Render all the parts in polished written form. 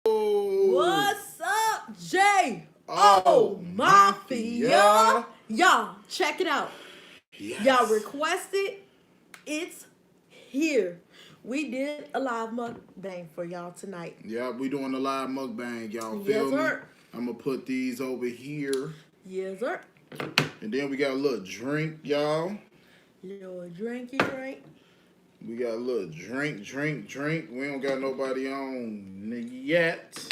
What's up, J? Oh, Mafia. Y'all, check it out. Yes. Y'all requested. It's here. We did a live mukbang for y'all tonight. Yeah, we doing a live mukbang, y'all. Yes, Feel me? sir. I'm gonna put these over here. Yes, sir. And then we got a little drink, y'all. Little drinky drink. We got a little drink. We don't got nobody on yet.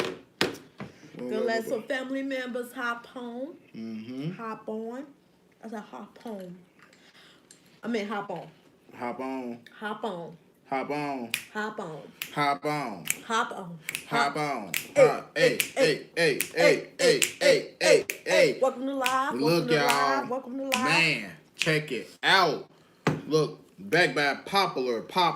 Gonna let some family members hop home. Mm-hmm. Hop on. I said hop home. I mean hop on. Hop on. Hop on. Hop on. Hop on. Hop on. Hop on. Hop on. Hey. Welcome to live. Look, y'all. Welcome to live. Man, check it out. Look, back by popular. What's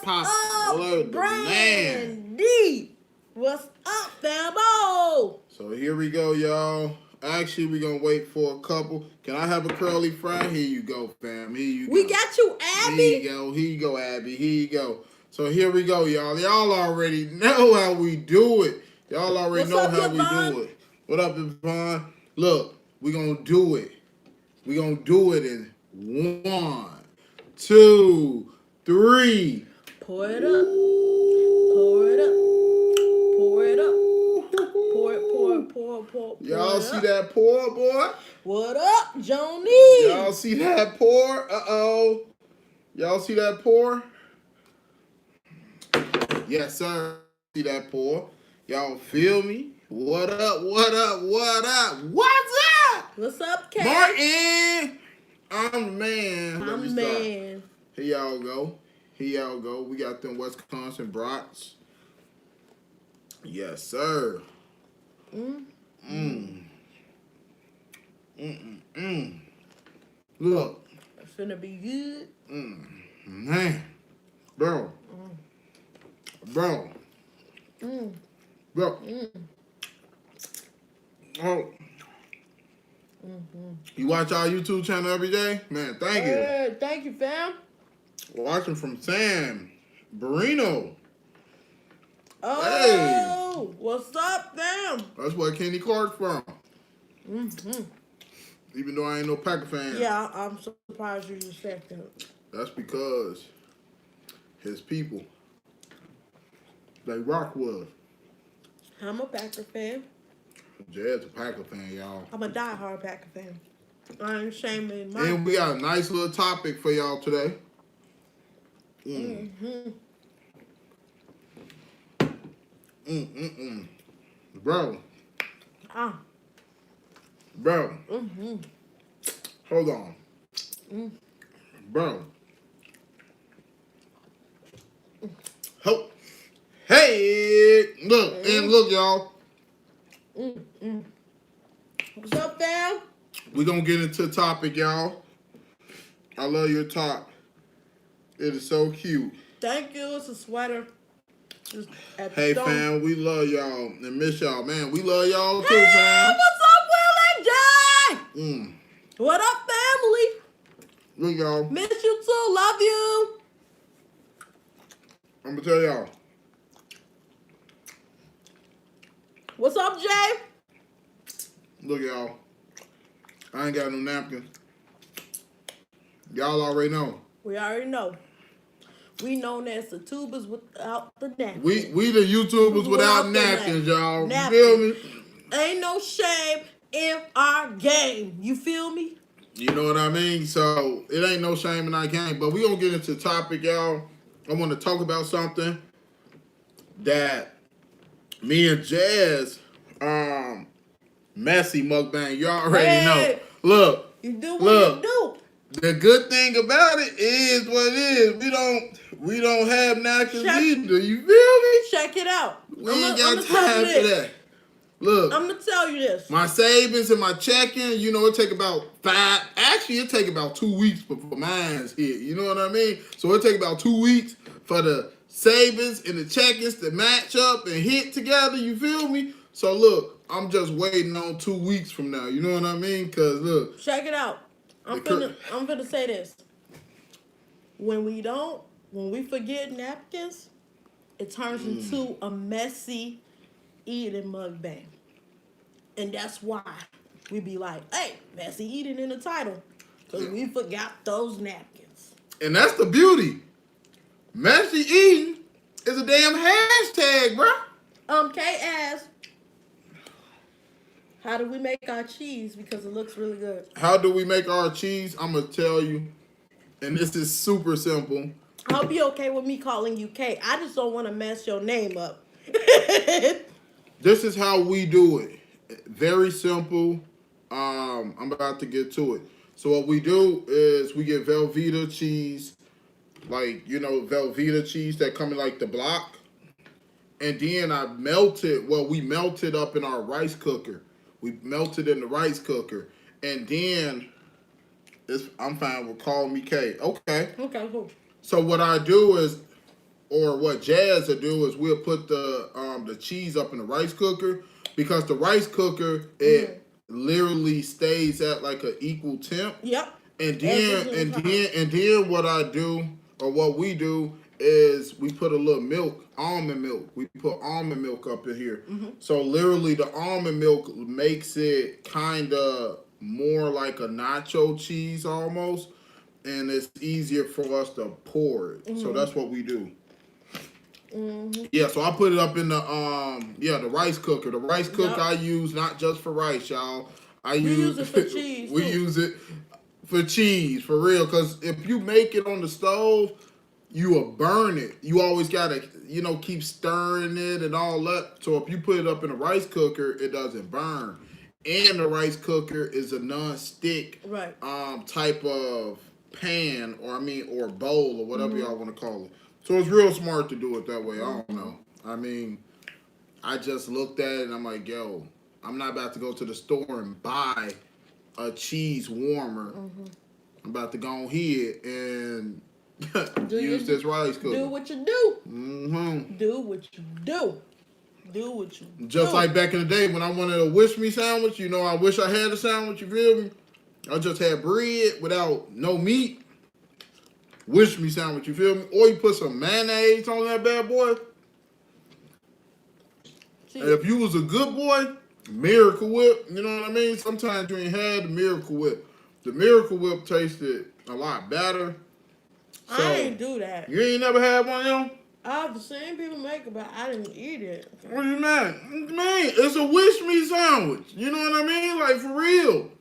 up, Brandy? What's up, famo? So here we go, y'all. Actually, we're going to wait for a couple. Can I have a curly fry? Here you go, fam. Here you go. We got you, Abby. Here you go, Abby. Here you go. So here we go, y'all. Y'all already know how we do it. Y'all already know how we do it. What up, Yvonne? Look, we're going to do it. We're going to do it in 1, 2, 3. Pour it up. Pour it up. Pour it up. Pour. Y'all see that pour, boy? What up, Joni? Y'all see that pour? Uh-oh. Y'all see that pour? Yes, sir. See that pour? Y'all feel me? What up? What's up? What's up, Kay? Martin! I'm the man. I'm the man. Here y'all go. We got them Wisconsin Brats. Yes, sir. Look. It's finna be good. Man. Bro. Oh. You watch our YouTube channel every day? Man, thank you. Thank you, fam. Watching from Sam Barino. Oh, hey. What's up, fam? That's where Kenny Clark's from. Even though I ain't no Packer fan. Yeah, I'm surprised you just said that. That's because his people, they rock with. I'm a Packer fan. Jazz a Packer fan, y'all. I'm a diehard Packer fan. I ain't shaming my... And we got a nice little topic for y'all today. Bro. Bro. Hold on. Bro. Hey, look, and look, y'all. What's up, fam? We're going to get into the topic, y'all. I love your top. It is so cute. Thank you. It's a sweater. Hey, fam, we love y'all and miss y'all. Man, we love y'all too, fam. What's up, Will and Jay? What up, family? Look, y'all. Miss you too. Love you. I'm going to tell y'all. What's up, Jay? Look, y'all. I ain't got no napkins. Y'all already know. We already know. We known as the tubers without the napkins. We the YouTubers without napkins, y'all. You feel me? Ain't no shame in our game. You feel me? You know what I mean? So, it ain't no shame in our game. But we going to get into the topic, y'all. I want to talk about something that me and Jazz, messy mukbang. You already know. Look. You do what you do. The good thing about it is what it is. We don't have napkins either. You feel me? Check it out. We ain't got time for that. Look. I'm gonna tell you this. My savings and my checking, you know, it take about 5. Actually, it take about 2 weeks before mine's hit. You know what I mean? So it take about 2 weeks for the savings and the checkings to match up and hit together. You feel me? So look, I'm just waiting on 2 weeks from now. You know what I mean? Cause look. Check it out. I'm finna say this. When we forget napkins, it turns into a messy eating mukbang. And that's why we be like, hey, messy eating in the title. Because we forgot those napkins. And that's the beauty. Messy eating is a damn hashtag, bro. Kay asked, how do we make our cheese? Because it looks really good. How do we make our cheese? I'm going to tell you. And this is super simple. I hope you're okay with me calling you Kay. I just don't want to mess your name up. This is how we do it. Very simple. I'm about to get to it. So what we do is we get Velveeta cheese, like, you know, Velveeta cheese that come in like the block. And then we melted up in our rice cooker. We melted in the rice cooker. And then, I'm fine with calling me K. Okay. Okay, cool. So what I do is, or what Jazz will do is we'll put the cheese up in the rice cooker, because the rice cooker, it literally stays at like an equal temp. Yep. And then what I do, or what we do, is we put a little milk, almond milk. We put almond milk up in here. So literally the almond milk makes it kind of more like a nacho cheese almost, and it's easier for us to pour it. So that's what we do. Yeah, so I put it up in the rice cooker. The rice cooker I use not just for rice, y'all. We use it for cheese. We use it for cheese, for real. Because if you make it on the stove, you will burn it. You always gotta, keep stirring it and all that. So if you put it up in a rice cooker, it doesn't burn. And the rice cooker is a non-stick type of pan, or bowl, or whatever y'all want to call it. So it's real smart to do it that way. I don't know. I mean, I just looked at it and I'm like, yo, I'm not about to go to the store and buy a cheese warmer. I'm about to go ahead and use this rice cooker. Do what you do. Do what you do. Do what you do. Just like back in the day when I wanted a wish me sandwich, I wish I had a sandwich, you feel me? I just had bread without no meat. Wish me sandwich, you feel me? Or you put some mayonnaise on that bad boy. And if you was a good boy, Miracle Whip, you know what I mean? Sometimes you ain't had the Miracle Whip. The Miracle Whip tasted a lot better. So, I ain't do that. You ain't never had one of them? I've seen people make it, but I didn't eat it. What do you mean? Man, it's a wish me sandwich. You know what I mean? Like, for real.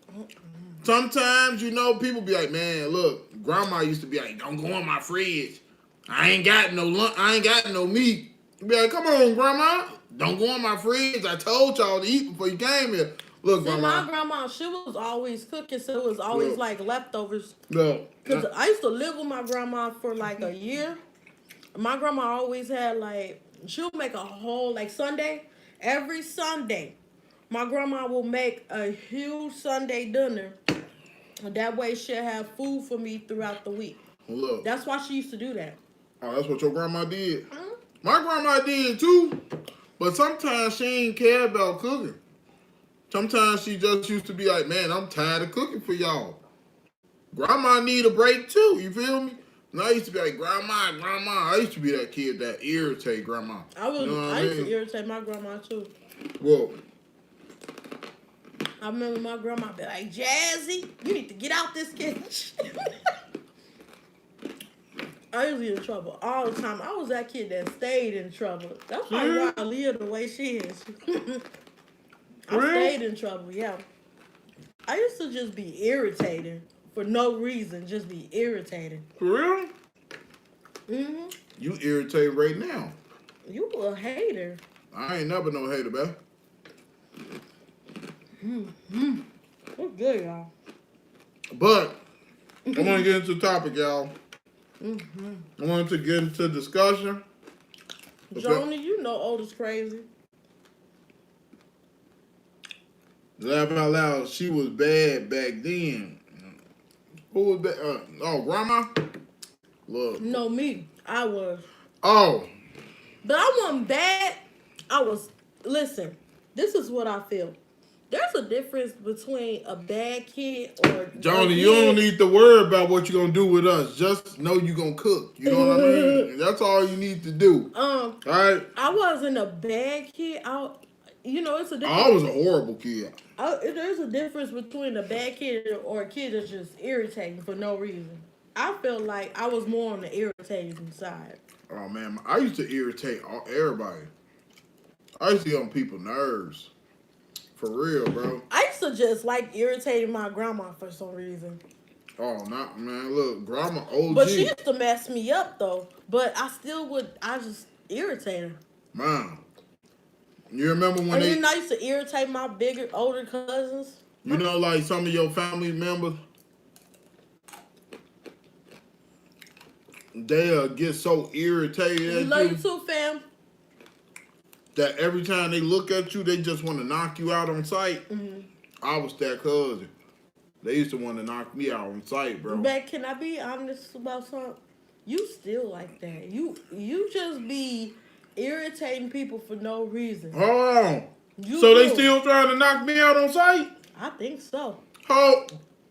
Sometimes, people be like, man, look, grandma used to be like, don't go in my fridge. I ain't got no meat. Be like, come on, grandma. Don't go in my fridge. I told y'all to eat before you came here. Look, grandma. My grandma, she was always cooking, so it was always like leftovers. No. Because I used to live with my grandma for like a year. My grandma always had she'll make a whole, Sunday. Every Sunday, my grandma will make a huge Sunday dinner. That way she'll have food for me throughout the week. Look. That's why she used to do that. Oh, that's what your grandma did? My grandma did too. But sometimes she ain't care about cooking. Sometimes she just used to be like, man, I'm tired of cooking for y'all. Grandma need a break too, you feel me? And I used to be like, grandma. I used to be that kid that irritate grandma. I used to irritate my grandma too. Well, I remember my grandma be like, Jazzy, you need to get out this kitchen. I used to get in trouble all the time. I was that kid that stayed in trouble. That's why I live the way she is. I stayed in trouble, yeah. I used to just be irritated for no reason, just be irritated. For real? You irritated right now. You a hater. I ain't never no hater, man. What's good, y'all? But I want to get into the topic, y'all. I wanted to get into discussion. Joni, you know Otis crazy. Laugh out loud. She was bad back then. Who was bad? Grandma? Look. No, me. I was. Oh. But I wasn't bad. Listen, this is what I feel. There's a difference between a bad kid or Johnny, a you don't kid. need to worry about what you're gonna do with us. Just know you're gonna cook. You know what I mean? That's all you need to do. All right? I wasn't a bad kid. It's a I was difference. a horrible kid. There's a difference between a bad kid or a kid that's just irritating for no reason. I feel like I was more on the irritating side. Oh man, I used to irritate everybody. I used to get on people's nerves. For real, bro. I used to just like irritating my grandma for some reason. Oh, not man. Look, grandma OG. But she used to mess me up though. But I just irritate her. Man, you remember when I used to irritate my older cousins. You know, like some of your family members, they get so irritated We at love you you too, fam. that every time they look at you, they just want to knock you out on sight. Mm-hmm. I was that cousin. They used to want to knock me out on sight, bro. But can I be honest about something? You still like that. You just be irritating people for no reason. Hold on. You So do. they still trying to knock me out on sight? I think so. Oh,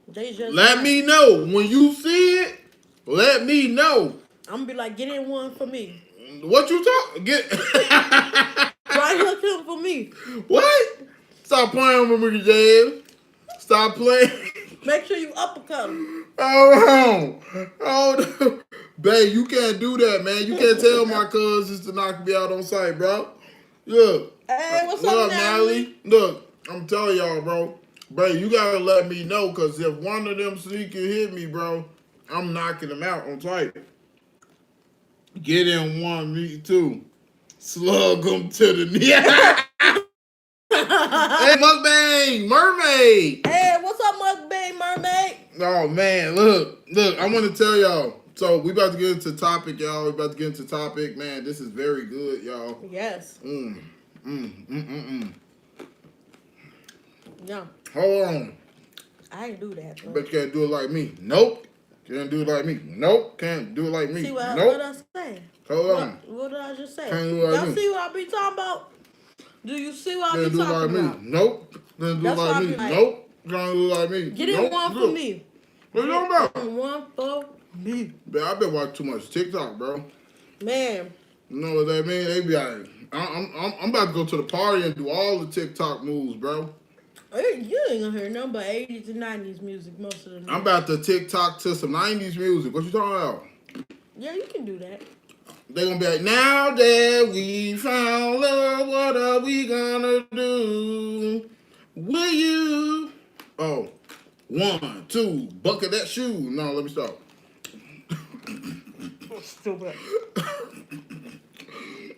They just let me know. When you see it, let me know. I'm gonna be like, get in one for me. What you talk? Get Right hook him for me. What? Stop playing with me, Jazz. Stop playing. Make sure you uppercut him. Oh, babe, you can't do that, man. You can't tell my cousins to knock me out on sight, bro. Look. Hey, what's What up, Natalie? Look, I'm telling y'all, bro. Bro, you gotta let me know, because if one of them sneak and hit me, bro, I'm knocking them out on sight. Get in one, me too. Slug them to the knee. Hey, Mukbang, mermaid. Hey, what's up, Mukbang mermaid? Oh man, look, I want to tell y'all. So we about to get into topic, y'all. We about to get into topic, man. This is very good, y'all. Yes. Yeah. Hold on. I ain't do that. Bro. Bet you can't do it like me. Nope. Can't do it like me. Nope. Can't do it like me. See what Nope. I say? Hold on. What did I just say? Can't do it like Y'all me. see what I be talking about? Do you see what I Can't be do it like talking me. about? Nope. Can't do it That's why I like be me. like, Nope. Can't do it like me. Get in Nope. one for Look. me. What you talking about? One for me. Man, I been watching too much TikTok, bro. Man. You know what that mean? They be like, I'm about to go to the party and do all the TikTok moves, bro. You ain't gonna hear nothing but 80s and 90s music most of the time. I'm about to TikTok to some 90s music. What you talking about? Yeah, you can do that. They gonna be like, now that we found love, what are we gonna do? Will you? Oh, 1, 2, bucket that shoe. No, let me stop. Stupid.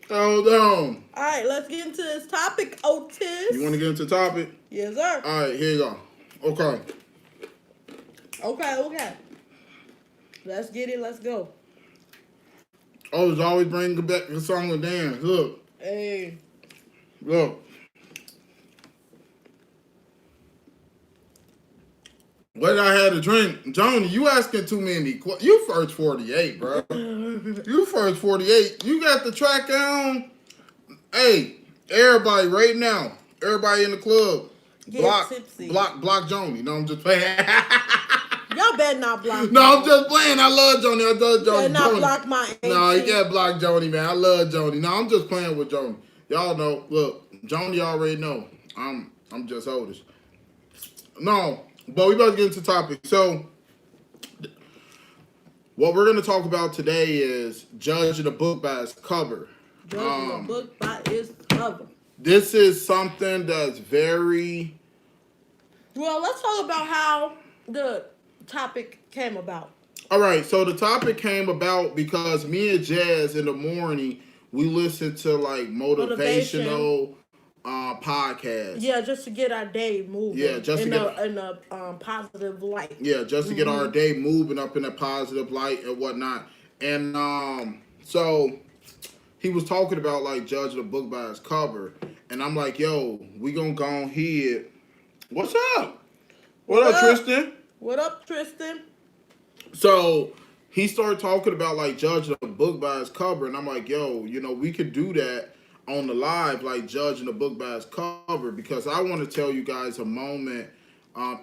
Hold on. All right, let's get into this topic, Otis. You want to get into the topic? Yes, sir. All right, here you go. Okay. Okay. Let's get it. Let's go. Oh, it's always bringing back the song and dance. Look. Hey. Look. What I had to drink? Johnny, you asking too many questions. You first 48, bro. You first 48. You got the track on. Hey, everybody right now. Everybody in the club. Get tipsy. Block Johnny. No, I'm just playing. Y'all better not block me. No, I'm just playing. I love Johnny. I love Johnny. You better not block my No, you auntie. can't block Johnny, man. I love Johnny. No, I'm just playing with Johnny. Y'all know. Look, Johnny already know. I'm just oldest. No, but we about to get into the topic. So, what we're going to talk about today is judging a book by its cover. Judging a book by its cover. This is something that's very... Well, let's talk about how the topic came about. All right, so the topic came about because me and Jazz in the morning, we listen to like motivational podcasts. Yeah, just to get our day moving. Yeah, just to get in a positive light. Yeah, just to get our day moving up in a positive light and whatnot. And so he was talking about like judging a book by its cover, and I'm like, yo, we gonna go on here. What's up? What up, Tristan? What up, Tristan? So he started talking about like judging a book by its cover, and I'm like, yo, you know, we could do that. on the live, like judging a book by its cover, because I want to tell you guys a moment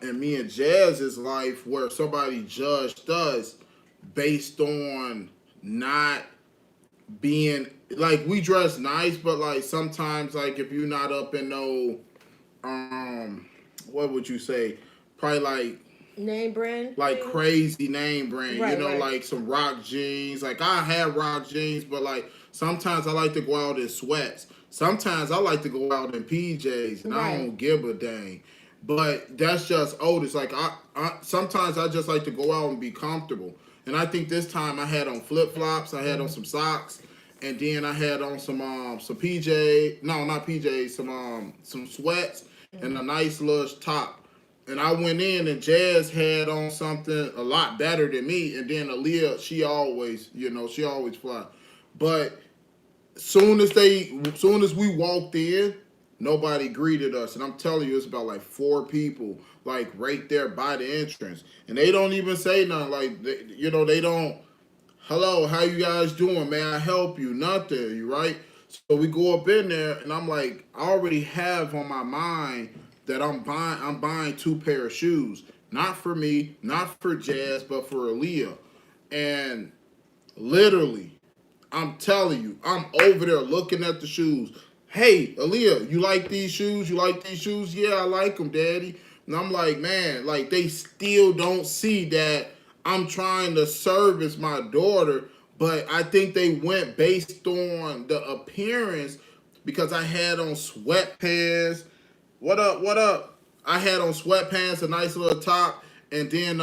in me and Jazz's life where somebody judged us based on not being like we dress nice, but like sometimes like if you're not up in no what would you say? Probably Name brand. like crazy name brand, you Right, know, right. like some rock jeans. Like I have rock jeans, but like sometimes I like to go out in sweats. Sometimes I like to go out in PJs, and I Right. don't give a dang. But that's just Otis. Like I sometimes I just like to go out and be comfortable. And I think this time I had on flip flops, I had on some socks, and then I had on some PJ, no not PJs, some sweats and a nice little top. And I went in and Jazz had on something a lot better than me. And then Aaliyah, she always, she always fly. But soon as we walked in, nobody greeted us. And I'm telling you, it's about like 4 people, like right there by the entrance. And they don't even say nothing. Like, they don't, hello, how you guys doing? May I help you? Nothing, you right? So we go up in there, and I'm like, I already have on my mind that I'm buying 2 pair of shoes, not for me, not for Jazz, but for Aaliyah. And literally, I'm telling you, I'm over there looking at the shoes. Hey, Aaliyah, you like these shoes? You like these shoes? Yeah, I like them, Daddy. And I'm like, man, like they still don't see that I'm trying to service my daughter, but I think they went based on the appearance because I had on sweatpants. What up? What up? I had on sweatpants, a nice little top, and then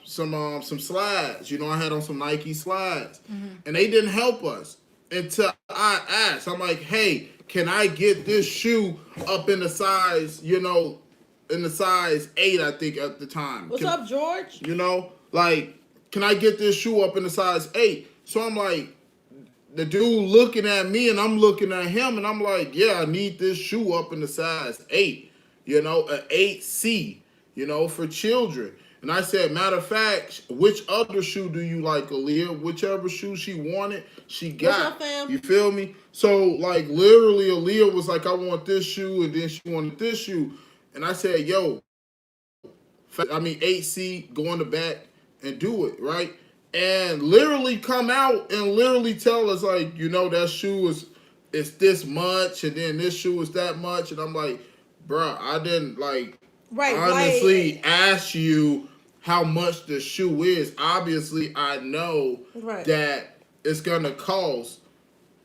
some slides. I had on some Nike slides, and they didn't help us until I asked. I'm like, hey, can I get this shoe up in the size, in the size 8, I think at the time. What's up, George? Like, can I get this shoe up in the size 8? So I'm like, the dude looking at me and I'm looking at him and I'm like, yeah, I need this shoe up in the size 8, an 8C, for children. And I said, matter of fact, which other shoe do you like, Aaliyah? Whichever shoe she wanted, she got. What's up, fam? You feel me? So, like, literally, Aaliyah was like, I want this shoe, and then she wanted this shoe. And I said, yo, 8C, go in the back and do it, right? And literally come out and literally tell us, like, that shoe is this much, and then this shoe is that much. And I'm like, bruh, I didn't, like, honestly ask you how much the shoe is. Obviously, I know that it's going to cost,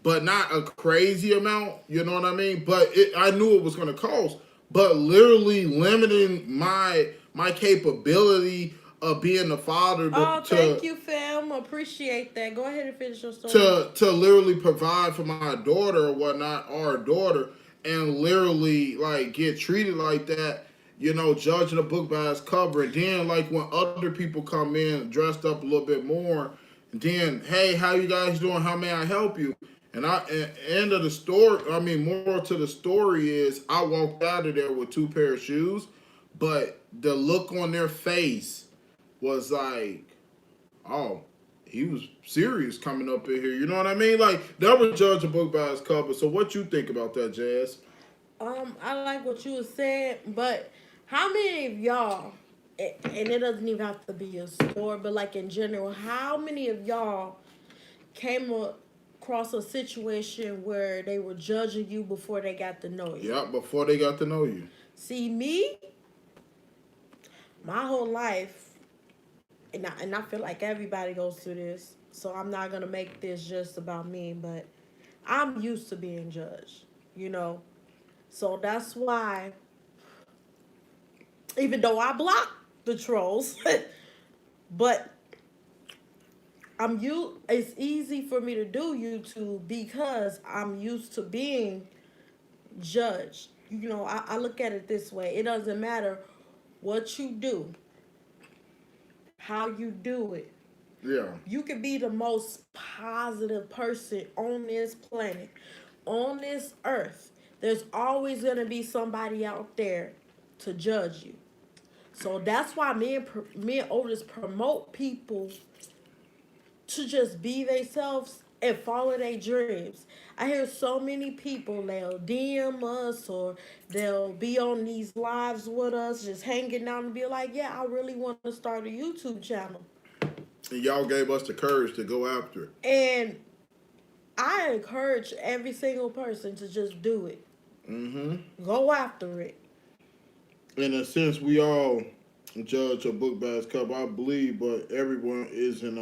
but not a crazy amount, you know what I mean? But I knew it was going to cost. But literally limiting my capability of being the father thank you, fam. Appreciate that. Go ahead and finish your story. To literally provide for my daughter or whatnot, our daughter, and literally like get treated like that, judging a book by its cover. And then like when other people come in dressed up a little bit more, and then, hey, how you guys doing? How may I help you? And end of the story, more to the story is I walked out of there with 2 pair of shoes, but the look on their face was like, oh, he was serious coming up in here. You know what I mean? Like, that would judge a book by its cover. So what you think about that, Jazz? I like what you were saying, but how many of y'all, and it doesn't even have to be a store, but like in general, how many of y'all came across a situation where they were judging you before they got to know you? Yeah, before they got to know you. See, me, my whole life, and I feel like everybody goes through this, so I'm not going to make this just about me, but I'm used to being judged, So that's why, even though I block the trolls, but it's easy for me to do YouTube because I'm used to being judged. I look at it this way. It doesn't matter what you do, how you do it. Yeah. You could be the most positive person on this planet, on this earth. There's always going to be somebody out there to judge you. So that's why me and Otis promote people to just be themselves and follow their dreams. I hear so many people, they'll DM us or they'll be on these lives with us, just hanging out and be like, yeah, I really want to start a YouTube channel. And y'all gave us the courage to go after it. And I encourage every single person to just do it. Mm-hmm. Go after it. In a sense, we all judge a book by its cover, I believe, but everyone isn't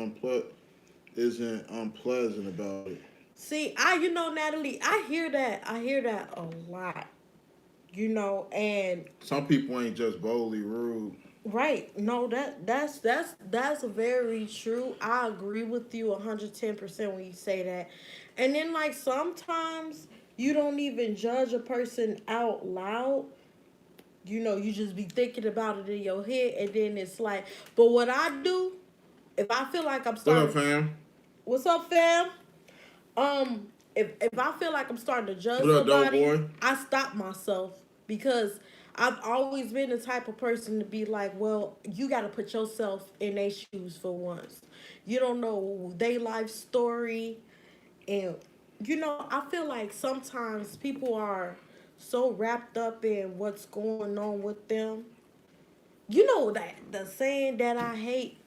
unpleasant about it. See, Natalie, I hear that a lot. And Some people ain't just boldly rude. right. No, that's very true. I agree with you 110% when you say that. And then like sometimes you don't even judge a person out loud. You just be thinking about it in your head and then it's like, but what I do, if I feel like I'm What up, starting, fam? what's up, fam? If I feel like I'm starting to judge What up, dope somebody, boy? I stop myself because I've always been the type of person to be like, well, you got to put yourself in their shoes for once. You don't know their life story, and I feel like sometimes people are so wrapped up in what's going on with them. You know that the saying that I hate.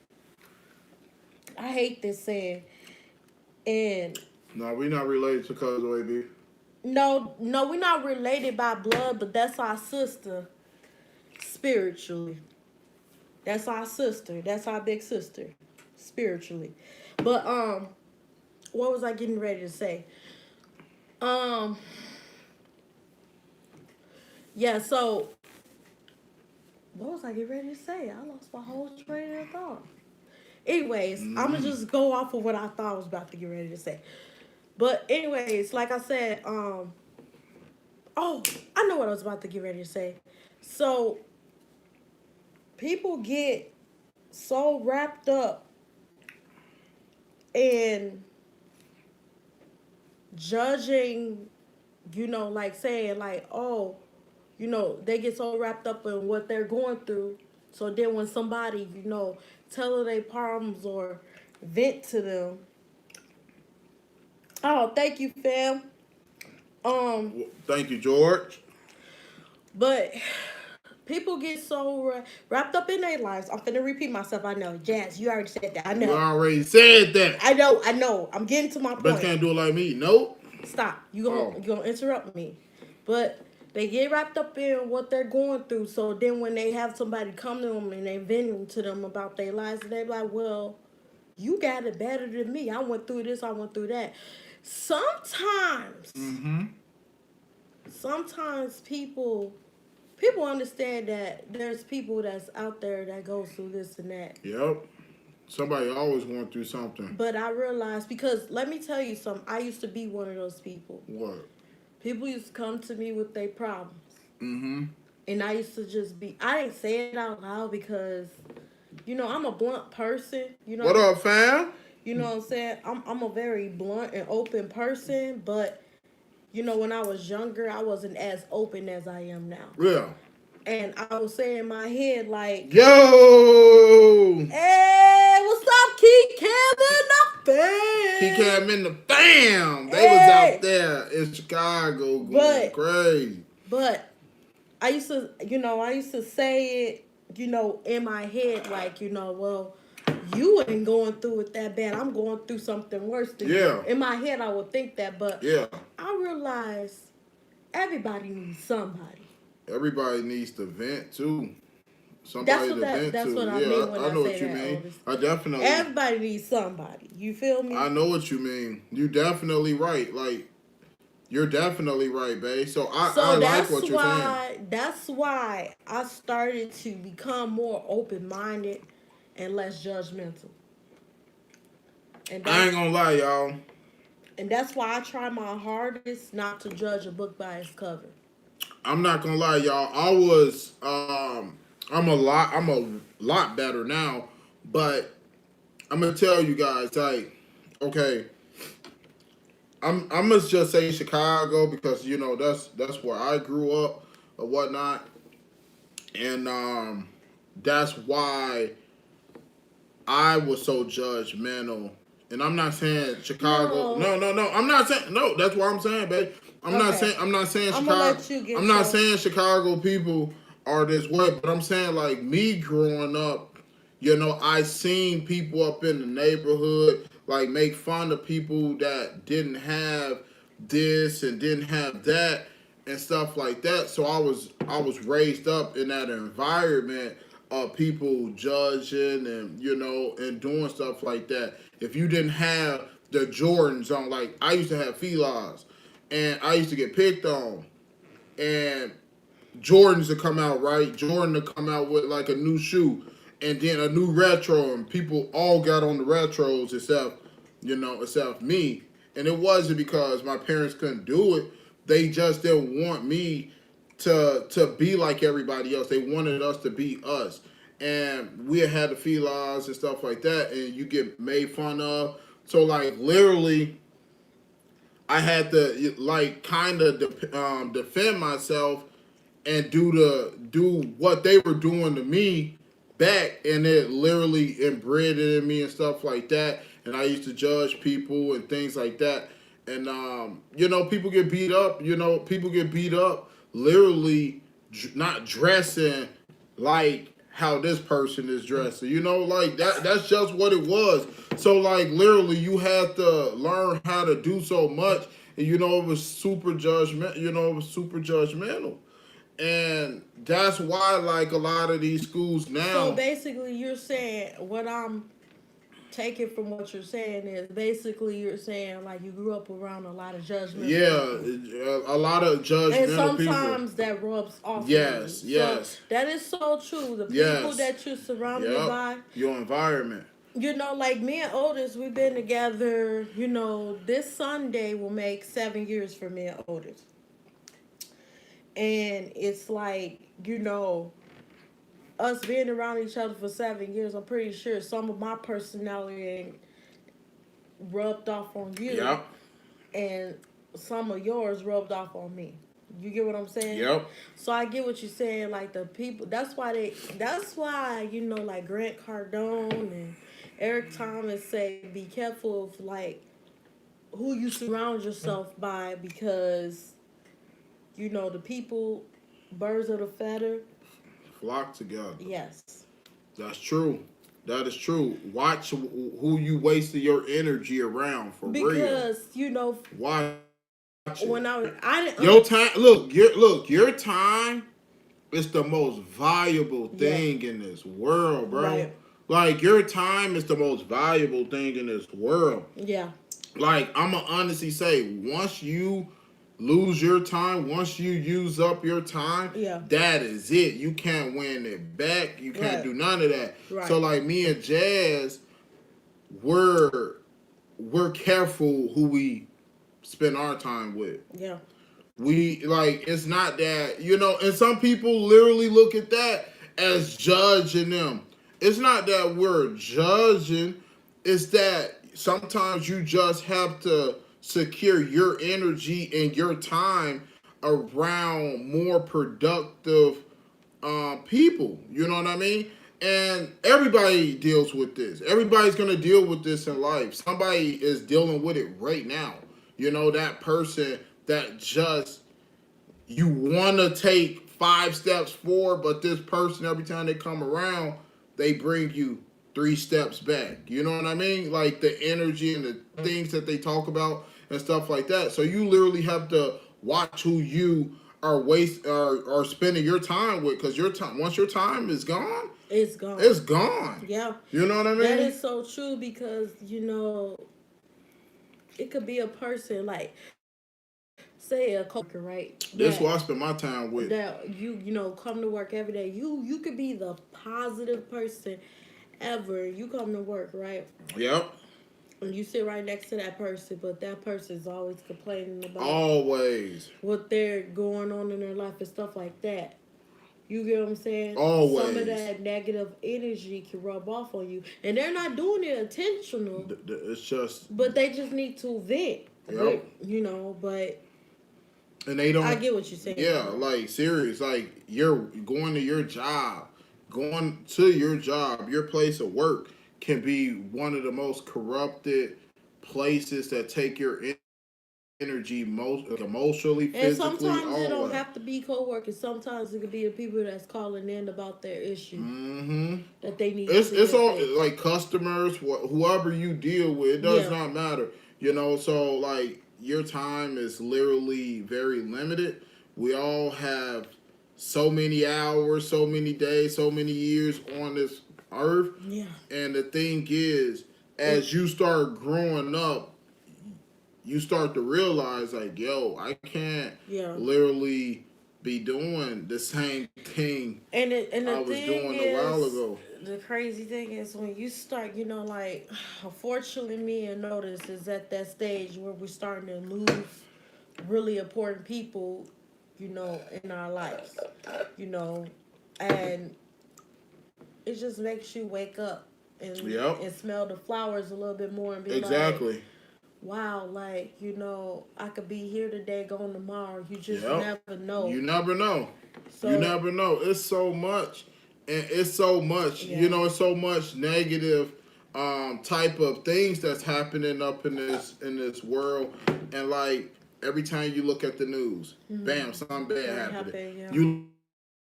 I hate this saying, and No, we not related to Cuz AB. no, no, we're not related by blood, but that's our sister spiritually. That's our sister. That's our big sister spiritually. But what was I getting ready to say? Um, yeah. So what was I getting ready to say? I lost my whole train of thought. Anyways, I'm gonna just go off of what I thought I was about to get ready to say. But anyways, like I said, oh, I know what I was about to get ready to say. So people get so wrapped up in judging, like saying like, oh, they get so wrapped up in what they're going through. So then when somebody, tell her their problems or vent to them, oh, thank you, fam. Um, Thank you, George. but people get so wrapped up in their lives. I'm finna repeat myself. I know, Jazz, you already said that. I You know. already said that. I know. I know. I'm getting to my But point. can't do it like me. Nope. Stop. Oh. You gonna interrupt me. But they get wrapped up in what they're going through. So then when they have somebody come to them and they vent to them about their lives, they're like, well, you got it better than me. I went through this, I went through that. Sometimes, Mm-hmm. sometimes people understand that there's people that's out there that goes through this and that. Yep. Somebody always went through something. But I realized, because let me tell you something, I used to be one of those people. What? People used to come to me with their problems. Mm-hmm. And I used to just be, I didn't say it out loud because, I'm a blunt person. What up, fam? You know what I'm saying? I'm a very blunt and open person, but, when I was younger, I wasn't as open as I am now. Yeah. And I was saying in my head, like, Yo! hey, what's up, Key Cam in the fam? He came in the fam. They was out there in Chicago going crazy. But I used to say it, in my head, like, well, you ain't going through it that bad. I'm going through something worse than you. In my head, I would think that, but I realized everybody needs somebody. Everybody needs to vent too. Somebody to vent that's to. what I mean when I know say what you that, mean. Otis. I definitely. Everybody needs somebody. You feel me? I know what you mean. You definitely right. Like, you're definitely right, babe. So I like what you're saying. That's why I started to become more open-minded and less judgmental. And I ain't gonna lie, y'all. And that's why I try my hardest not to judge a book by its cover. I'm not gonna lie, y'all. I'm a lot better now, but I'm gonna tell you guys, like, okay, I'm gonna just say Chicago because that's where I grew up or whatnot, and that's why I was so judgmental And I'm not saying Chicago. No. I'm not saying no. That's what I'm saying, babe. I'm not saying I'm Chicago. gonna let you get I'm not your... saying Chicago people are this way, but I'm saying like me growing up, you know, I seen people up in the neighborhood like make fun of people that didn't have this and didn't have that and stuff like that. So I was raised up in that environment of people judging and you know and doing stuff like that. If you didn't have the Jordans on, like I used to have felines, and I used to get picked on, and Jordans to come out, right? Jordan to come out with like a new shoe and then a new retro, and people all got on the retros except me. And it wasn't because my parents couldn't do it. They just didn't want me to be like everybody else. They wanted us to be us. And we had the felines and stuff like that, and you get made fun of. So like literally I had to like kind of defend myself and do what they were doing to me back, and it literally inbred it in me and stuff like that. And I used to judge people and things like that. And you know, people get beat up. You know, people get beat up literally not dressing like how this person is dressing. You know, like that's just what it was. So like literally you had to learn how to do so much. And you know, it was super judgment. You know, it was super judgmental. And that's why, like, a lot of these schools now. So basically, you're saying what I'm taking from what you're saying is basically you're saying like you grew up around a lot of judgment. Yeah, a lot of judgmental and sometimes people. that rubs off. Yes, on you. yes. So that is so true. The people that you're surrounded by, your environment. You know, like me and Otis, we've been together. You know, this Sunday will make 7 years for me and Otis. And it's like, you know, us being around each other for 7 years, I'm pretty sure some of my personality rubbed off on you. Yep. And some of yours rubbed off on me. You get what I'm saying? Yep. So I get what you're saying. Like the people, that's why, you know, like Grant Cardone and Eric Thomas say be careful of like who you surround yourself by, because you know the people, birds of the feather flock together. Yes. That's true. That is true. Watch who you wasted your energy around for real. Because you know, watch it. When I didn't your time. Look. Your time is the most valuable thing in this world, bro. Right. Like your time is the most valuable thing in this world. Yeah. Like I'ma honestly say, once you lose your time, once you use up your time, that is it. You can't win it back. You can't do none of that. Right. So like me and Jazz, we're careful who we spend our time with. Yeah. We like, it's not that, you know, and some people literally look at that as judging them. It's not that we're judging, it's that sometimes you just have to secure your energy and your time around more productive people. You know what I mean? And everybody deals with this. Everybody's going to deal with this in life. Somebody is dealing with it right now. You know, that person that just, you want to take 5 steps forward, but this person, every time they come around, they bring you 3 steps back. You know what I mean? Like the energy and the things that they talk about and stuff like that. So you literally have to watch who you are spending your time with, because your time, once your time is gone, it's gone. It's gone. Yeah. You know what I mean? That is so true, because you know, it could be a person like, say a coworker, right? That's who I spend my time with. That you know, come to work every day. You could be the positive person ever. You come to work, right? Yep. And you sit right next to that person, but that person is always complaining about what they're going on in their life and stuff like that. You get what I'm saying? Always. Some of that negative energy can rub off on you, and they're not doing it intentional. It's just, but they just need to vent. Yep. You know, but. And they don't. I get what you're saying. Yeah, like serious. Like you're going to your job, your place of work. can be one of the most corrupted places that take your energy most emotionally, And physically, sometimes it all don't that. have to be coworkers. Sometimes it could be the people that's calling in about their issue Mm-hmm. that they need It's seeing all fixed. like customers, whoever you deal with, it does Yeah. not matter. You know, so like your time is literally very limited. We all have so many hours, so many days, so many years on this earth. Yeah. And the thing is, It, as you start growing up, you start to realize like, yo, I can't yeah. literally be doing the same thing And the I was thing doing a while is, ago. the crazy thing is when you start, like, unfortunately, me and Notice is at that stage where we're starting to lose really important people, in our lives, you know, and it just makes you wake up and Yep, and smell the flowers a little bit more and be like, exactly. wow, like, I could be here today, gone tomorrow. You just Yep. never know. You never know. You So, never know. It's so much, and it's so much. You yeah. know, it's so much negative type of things that's happening up in this world, and like every time you look at the news, bam, something bad Something happening. happened, yeah. You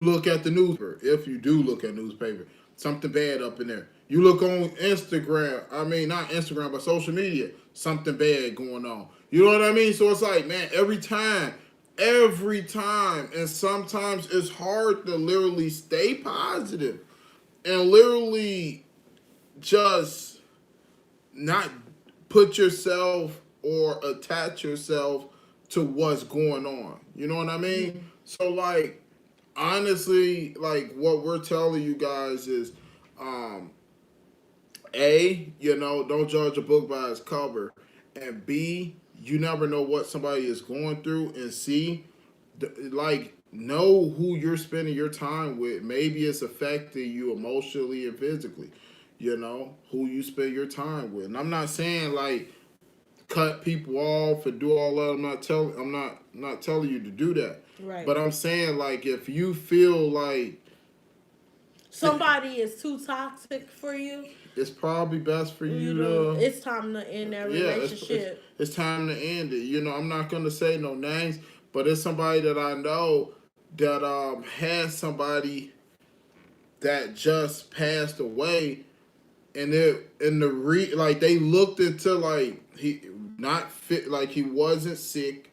look at the newspaper. If you do look at newspaper, something bad up in there. You look on Instagram. I mean, not Instagram, but social media. Something bad going on. You know what I mean? So it's like, man, every time, and sometimes it's hard to literally stay positive and literally just not put yourself or attach yourself to what's going on. You know what I mean? Mm-hmm. So like honestly, like what we're telling you guys is um don't judge a book by its cover. And B, you never know what somebody is going through. And C, like know who you're spending your time with. Maybe it's affecting you emotionally and physically. You know who you spend your time with. And I'm not saying like cut people off and do all that. I'm not telling you to do that. Right. But I'm saying like if you feel like Somebody is too toxic for you, it's probably best for you to it's time to end that yeah, relationship. it's time to end it. You know, I'm not gonna say no names, but it's somebody that I know that had somebody that just passed away, and like they looked into like he not fit, like he wasn't sick,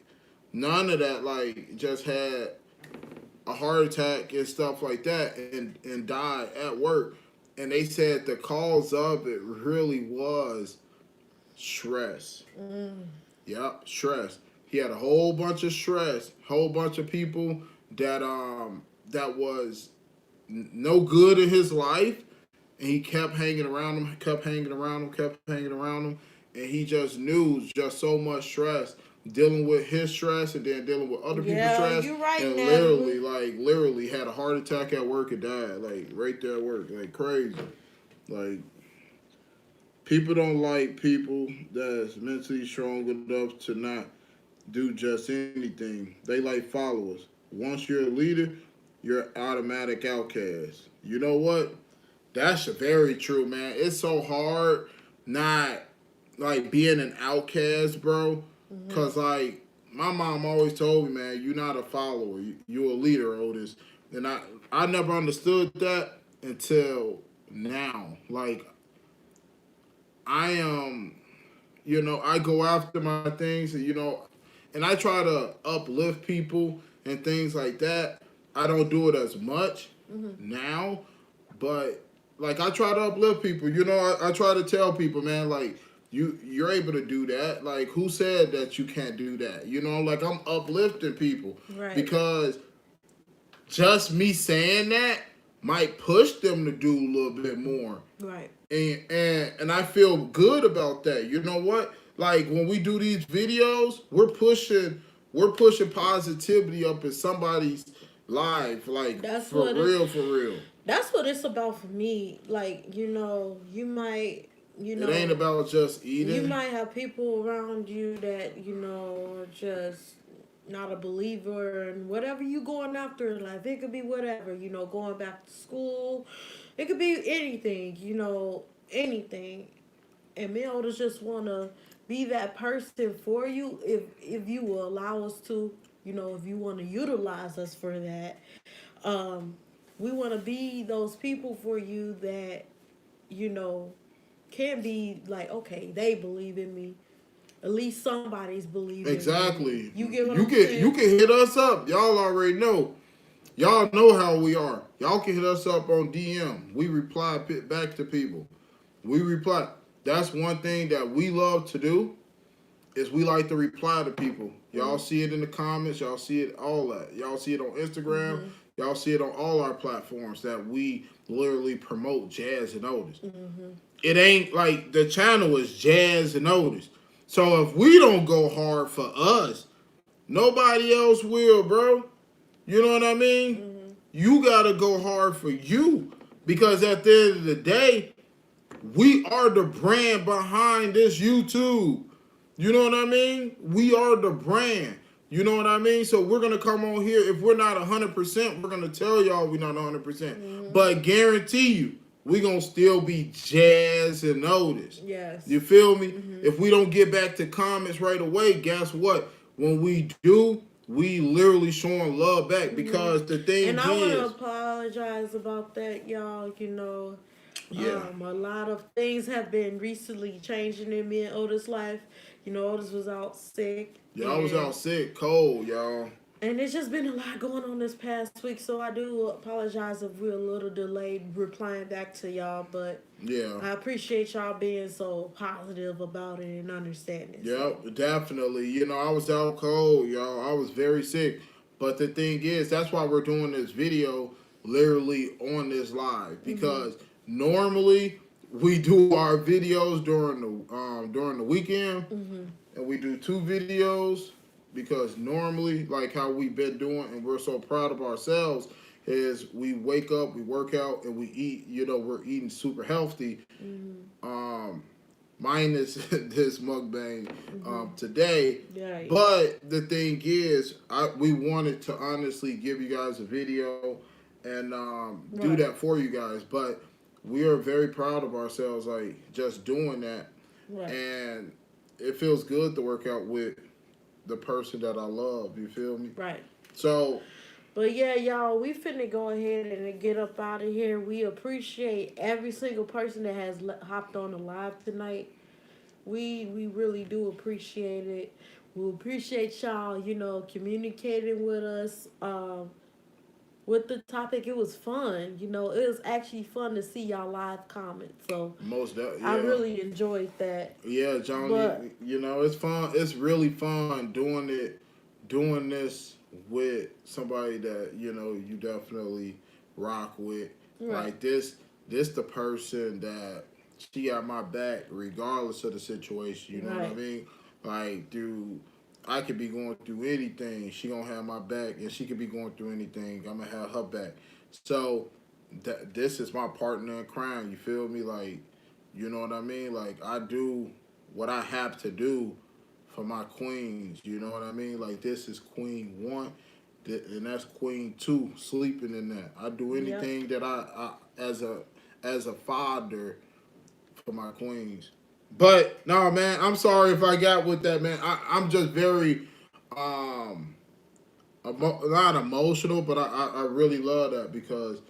none of that, like just had a heart attack and stuff like that, and died at work, and they said the cause of it really was stress. Mm. Yep, stress. He had a whole bunch of stress, whole bunch of people that was no good in his life, and he kept hanging around him, kept hanging around him, kept hanging around him, and he just knew just so much stress, dealing with his stress and then dealing with other people's Yeah, stress, you're right, and Natalie. literally had a heart attack at work and died, like right there at work, like crazy, like. People don't like people that's mentally strong enough to not do just anything. They like followers. Once you're a leader, you're an automatic outcast. You know what? That's very true, man. It's so hard not like being an outcast, bro. Hmm. Cause like my mom always told me, man, you're not a follower. You're a leader, Otis. And I never understood that until now. Like I am, I go after my things, and and I try to uplift people and things like that. I don't do it as much Hmm. now, but like I try to uplift people. I try to tell people, man, like you're able to do that. Like who said that you can't do that? Like I'm uplifting people Right. because just me saying that might push them to do a little bit more, Right. and I feel good about that. You know what? Like when we do these videos, we're pushing positivity up in somebody's life, like That's for what it. real, for real. That's what it's about for me. Like, you might, It ain't about just you eating. might have people around you that, are just not a believer in whatever you going after in life. It could be whatever, going back to school. It could be anything. anything. And me and Otis just want to be that person for you if you will allow us to, if you want to utilize us for that. Um, we want to be those people for you that, you know, can be like, okay, they believe in me. At least somebody's believing in me. Exactly. You get what I'm saying? You can hit us up. Y'all already know. Y'all know how we are. Y'all can hit us up on DM. We reply back to people. We reply. That's one thing that we love to do is we like to reply to people. Y'all see it in the comments. Y'all see it all that. Y'all see it on Instagram. Y'all see it on all our platforms that we literally promote JazzNOtis. It ain't like the channel is JazzNOtis. So if we don't go hard for us, nobody else will, bro. You know what I mean? You gotta go hard for you. Because at the end of the day, we are the brand behind this YouTube. You know what I mean? We are the brand. You know what I mean? So we're going to come on here. If we're not 100%, we're going to tell y'all we're not 100%. But guarantee you, we're going to still be JazzNOtis. Yes. You feel me? If we don't get back to comments right away, guess what? When we do, we literally showing love back because the thing and is... I want to apologize about that, y'all. A lot of things have been recently changing in me and Otis' life. Otis was out sick. Yeah, I was out sick, cold, y'all. And it's just been a lot going on this past week, so I do apologize if we're a little delayed replying back to y'all, but yeah, I appreciate y'all being so positive about it and understanding. Yep, definitely. I was out cold, y'all. I was very sick. But the thing is, that's why we're doing this video literally on this live. Because normally we do our videos during the weekend. And we do 2 videos because normally, like how we've been doing, and we're so proud of ourselves, is we wake up, we work out, and we eat. We're eating super healthy. Minus this mukbang today. Yeah. But the thing is, we wanted to honestly give you guys a video and do that for you guys. But we are very proud of ourselves, like just doing that. Right. And it feels good to work out with the person that I love. You feel me? Right. So. But yeah, y'all, we finna go ahead and get up out of here. We appreciate every single person that has hopped on the live tonight. We really do appreciate it. We appreciate y'all, communicating with us. With the topic, it was fun. It was actually fun to see y'all live comments. So I really enjoyed that. Yeah, John. It's fun. It's really fun doing this with somebody that you definitely rock with. Right. Like this the person that she got my back regardless of the situation. You know what I mean? Like, dude. I could be going through anything. She gonna have my back, and she could be going through anything. I'm gonna have her back. So, this is my partner in crime. You feel me? Like, you know what I mean? Like, I do what I have to do for my queens. You know what I mean? Like, this is Queen 1, and that's Queen 2 sleeping in that. I do anything that I as a father for my queens. But no, man, I'm sorry if I got with that, man. I'm just very not emotional, but I really love that because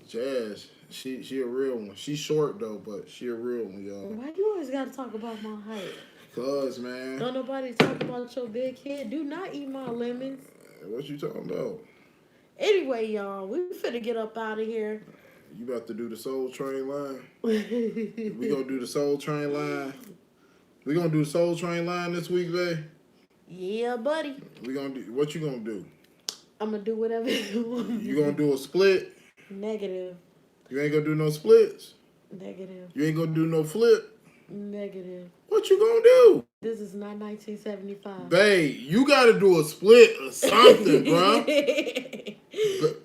Jazz, she a real one. She's short though, but she a real one, y'all. Why you always gotta talk about my height? Cause, man, don't nobody talk about your big head. Do not eat my lemons. What you talking about? Anyway, y'all, we finna get up out of here. You about to do the Soul Train line? We gonna do the Soul Train line. We gonna do the Soul Train line this week, babe? Yeah, buddy. We gonna do. What you gonna do? I'm gonna do whatever you want. You gonna do a split? Negative. You ain't gonna do no splits? Negative. You ain't gonna do no flip? Negative. What you gonna do? This is not 1975. Babe, you gotta do a split or something, bro.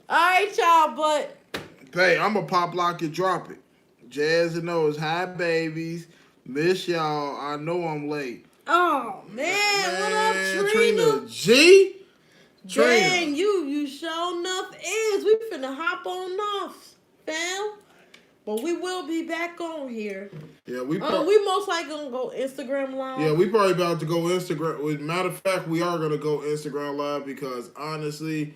Alright, y'all, but... Babe, I'm gonna pop, lock, and drop it. JazzNOtis, hi, babies. Miss y'all. I know I'm late. Oh, man. What up, Trina? G? Dang, Trina. You sure enough is. We finna hop on off, fam. But we will be back on here. Yeah, we most likely gonna go Instagram live. Yeah, we probably about to go Instagram. Matter of fact, we are gonna go Instagram live because honestly,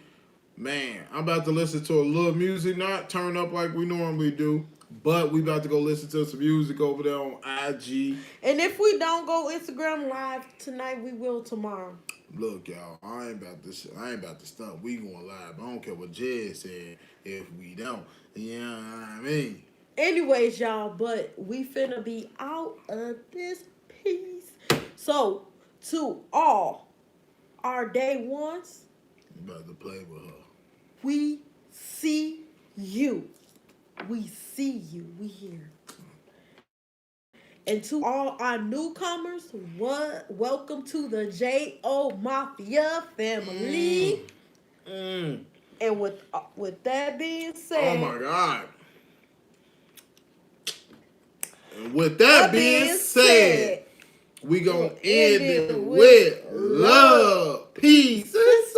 man, I'm about to listen to a little music, not turn up like we normally do, but we about to go listen to some music over there on IG. And if we don't go Instagram live tonight, we will tomorrow. Look, y'all, I ain't about to stunt. We going live. I don't care what Jazz said if we don't. You know what I mean? Anyways, y'all, but we finna be out of this piece. So, to all our day ones, I'm about to play with her. we see you. We see you. We here. And to all our newcomers, welcome to the J.O. Mafia family. And with that being said, oh my God. And with that being said, we gonna end it with love, peace, and